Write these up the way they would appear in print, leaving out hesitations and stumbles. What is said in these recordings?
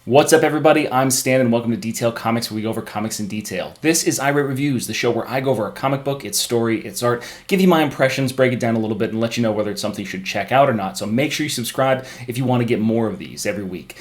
What's up, everybody? I'm Stan, and welcome to Detail Comics, where we go over comics in detail. This is iRate Reviews, the show where I go over a comic book, its story, its art, give you my impressions, break it down a little bit, and let you know whether it's something you should check out or not. So make sure you subscribe if you want to get more of these every week.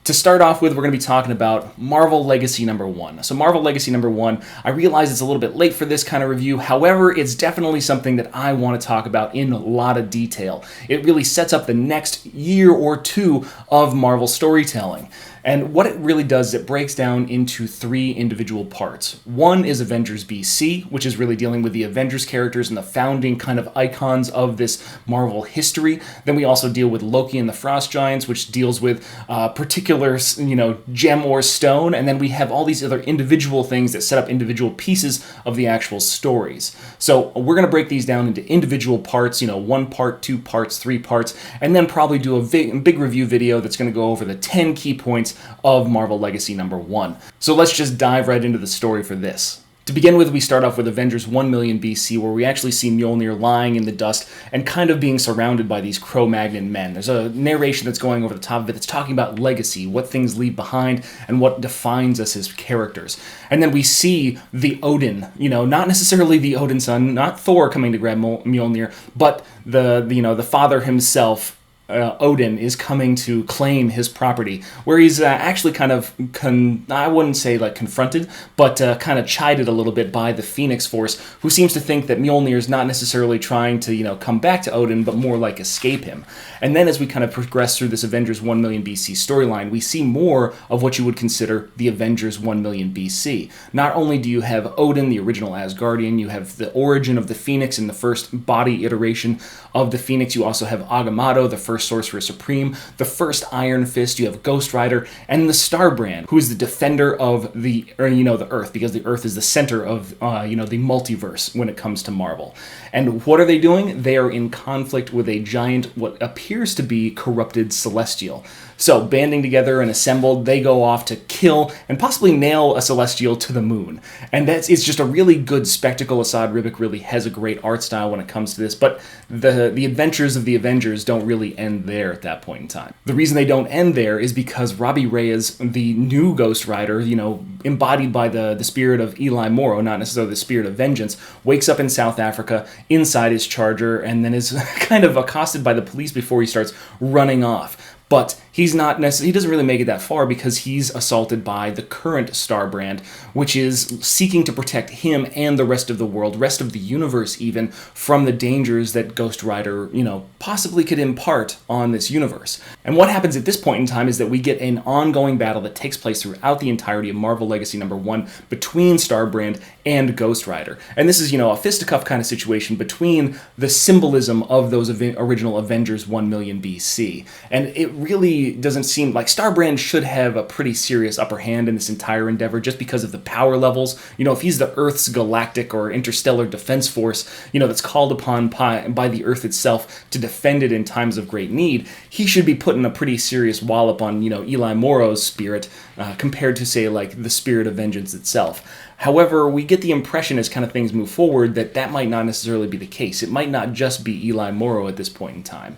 To start off with, we're going to be talking about Marvel Legacy number 1. So Marvel Legacy number 1, I realize it's a little bit late for this kind of review. However, it's definitely something that I want to talk about in a lot of detail. It really sets up the next year or two of Marvel storytelling. And what it really does is it breaks down into 3 individual parts. One is Avengers BC, which is really dealing with the Avengers characters and the founding kind of icons of this Marvel history. Then we also deal with Loki and the Frost Giants, which deals with particular, gem or stone. And then we have all these other individual things that set up individual pieces of the actual stories. So we're going to break these down into individual parts, 1 part, 2 parts, 3 parts, and then probably do a big review video that's going to go over the 10 key points of Marvel Legacy number 1. So let's just dive right into the story for this. To begin with, we start off with Avengers 1 million BC, where we actually see Mjolnir lying in the dust and kind of being surrounded by these Cro-Magnon men. There's a narration that's going over the top of it that's talking about legacy, what things leave behind, and what defines us as characters. And then we see the Odin, not necessarily the Odin son, not Thor coming to grab Mjolnir, but the father himself, Odin, is coming to claim his property, where he's actually kind of, I wouldn't say like confronted, but kind of chided a little bit by the Phoenix Force, who seems to think that Mjolnir is not necessarily trying to, come back to Odin, but more like escape him. And then as we kind of progress through this Avengers 1 million BC storyline, we see more of what you would consider the Avengers 1 million BC. Not only do you have Odin, the original Asgardian, you have the origin of the Phoenix in the first body iteration of the Phoenix, you also have Agamato, the first Sorcerer Supreme, the first Iron Fist, you have Ghost Rider, and the Starbrand, who is the defender of the Earth, because the Earth is the center of, the multiverse when it comes to Marvel. And what are they doing? They are in conflict with a giant, what appears to be corrupted Celestial. So, banding together and assembled, they go off to kill and possibly nail a Celestial to the moon. And it's just a really good spectacle. Asad Ribic really has a great art style when it comes to this, but the adventures of the Avengers don't really end there at that point in time. The reason they don't end there is because Robbie Reyes, the new Ghost Rider, embodied by the spirit of Eli Morrow, not necessarily the spirit of vengeance, wakes up in South Africa inside his Charger and then is kind of accosted by the police before he starts running off. But he doesn't really make it that far because he's assaulted by the current Starbrand, which is seeking to protect him and the rest of the world, rest of the universe even, from the dangers that Ghost Rider, possibly could impart on this universe. And what happens at this point in time is that we get an ongoing battle that takes place throughout the entirety of Marvel Legacy number 1 between Starbrand and Ghost Rider. And this is, a fisticuff kind of situation between the symbolism of those original Avengers 1 million BC. And it really doesn't seem like Starbrand should have a pretty serious upper hand in this entire endeavor just because of the power levels. If he's the Earth's galactic or interstellar defense force, that's called upon by the Earth itself to defend it in times of great need, he should be putting a pretty serious wallop on, Eli Morrow's spirit compared to, say, like the spirit of vengeance itself. However, we get the impression as kind of things move forward that might not necessarily be the case. It might not just be Eli Morrow at this point in time.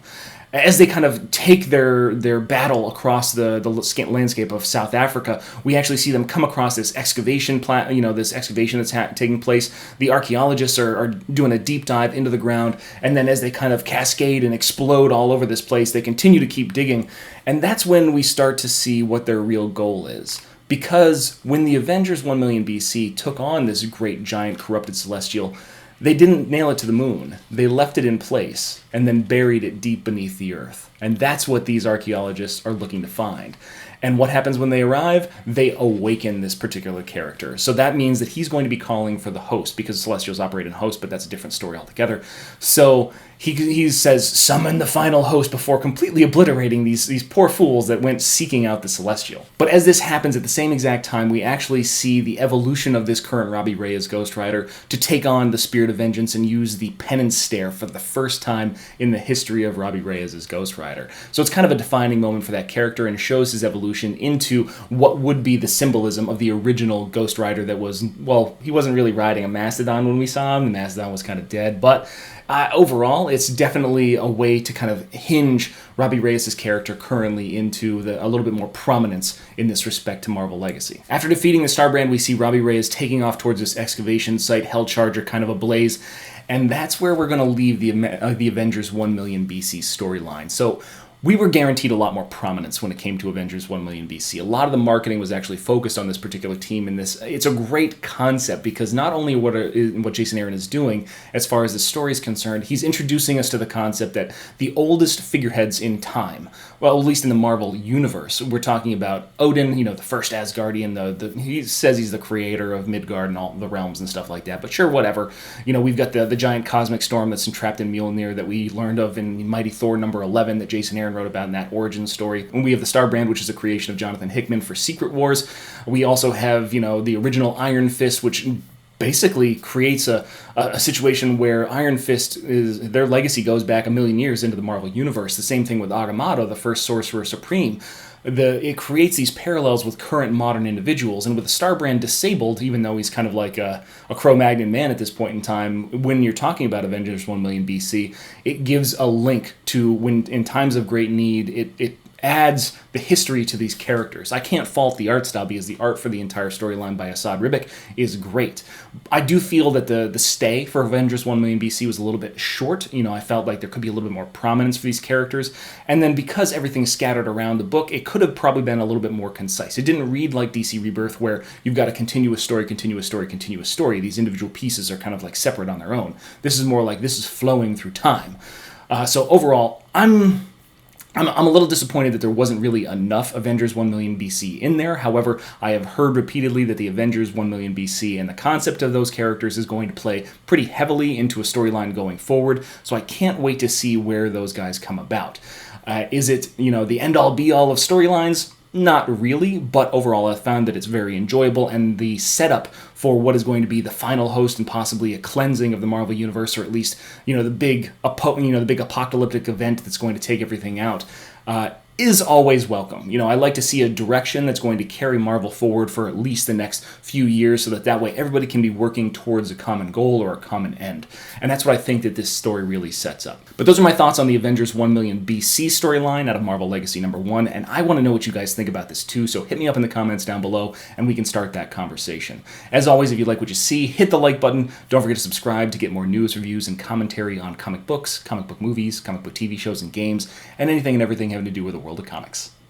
As they kind of take their battle across the landscape of South Africa, we actually see them come across this excavation this excavation that's taking place. The archaeologists are doing a deep dive into the ground, and then as they kind of cascade and explode all over this place, they continue to keep digging, and that's when we start to see what their real goal is. Because when the Avengers 1 million BC took on this great giant corrupted Celestial, they didn't nail it to the moon. They left it in place and then buried it deep beneath the Earth. And that's what these archaeologists are looking to find. And what happens when they arrive? They awaken this particular character. So that means that he's going to be calling for the host, because Celestials operate in host, but that's a different story altogether. So he says, summon the final host, before completely obliterating these poor fools that went seeking out the Celestial. But as this happens at the same exact time, we actually see the evolution of this current Robbie Reyes Ghost Rider to take on the Spirit of Vengeance and use the Penance Stare for the first time in the history of Robbie Reyes' Ghost Rider. So it's kind of a defining moment for that character and shows his evolution into what would be the symbolism of the original Ghost Rider that was, well, he wasn't really riding a mastodon when we saw him. The mastodon was kind of dead, but overall, it's definitely a way to kind of hinge Robbie Reyes' character currently into a little bit more prominence in this respect to Marvel Legacy. After defeating the Starbrand, we see Robbie Reyes taking off towards this excavation site, Hellcharger kind of ablaze, and that's where we're going to leave the Avengers 1 million BC storyline. So we were guaranteed a lot more prominence when it came to Avengers 1 million BC. A lot of the marketing was actually focused on this particular team, and it's a great concept because not only what Jason Aaron is doing as far as the story is concerned, he's introducing us to the concept that the oldest figureheads in time, well, at least in the Marvel universe, we're talking about Odin, the first Asgardian, he says he's the creator of Midgard and all the realms and stuff like that, but sure, whatever. We've got the giant cosmic storm that's entrapped in Mjolnir that we learned of in Mighty Thor number 11 that Jason Aaron wrote about in that origin story. And we have the Starbrand, which is a creation of Jonathan Hickman for Secret Wars. We also have, the original Iron Fist, which basically creates a situation where Iron Fist their legacy goes back a million years into the Marvel Universe. The same thing with Agamato, the first Sorcerer Supreme. It creates these parallels with current modern individuals, and with the Starbrand disabled, even though he's kind of like a Cro-Magnon man at this point in time, when you're talking about Avengers 1 million BC, it gives a link to when, in times of great need, it adds the history to these characters. I can't fault the art style because the art for the entire storyline by Asad Ribic is great. I do feel that the stay for Avengers 1 million BC was a little bit short. I felt like there could be a little bit more prominence for these characters. And then because everything's scattered around the book, it could have probably been a little bit more concise. It didn't read like DC Rebirth where you've got a continuous story, continuous story, continuous story. These individual pieces are kind of like separate on their own. This is more like this is flowing through time. So overall, I'm a little disappointed that there wasn't really enough Avengers 1 million BC in there. However, I have heard repeatedly that the Avengers 1 million BC and the concept of those characters is going to play pretty heavily into a storyline going forward, so I can't wait to see where those guys come about. Is it, the end-all be-all of storylines? Not really, but overall I found that it's very enjoyable, and the setup for what is going to be the final host and possibly a cleansing of the Marvel Universe, or at least, the big apocalyptic event that's going to take everything out, is always welcome. I like to see a direction that's going to carry Marvel forward for at least the next few years so that way everybody can be working towards a common goal or a common end. And that's what I think that this story really sets up. But those are my thoughts on the Avengers 1 million BC storyline out of Marvel Legacy number 1, and I want to know what you guys think about this too, so hit me up in the comments down below and we can start that conversation. As always, if you like what you see, hit the like button. Don't forget to subscribe to get more news, reviews, and commentary on comic books, comic book movies, comic book TV shows and games, and anything and everything having to do with the world of comics.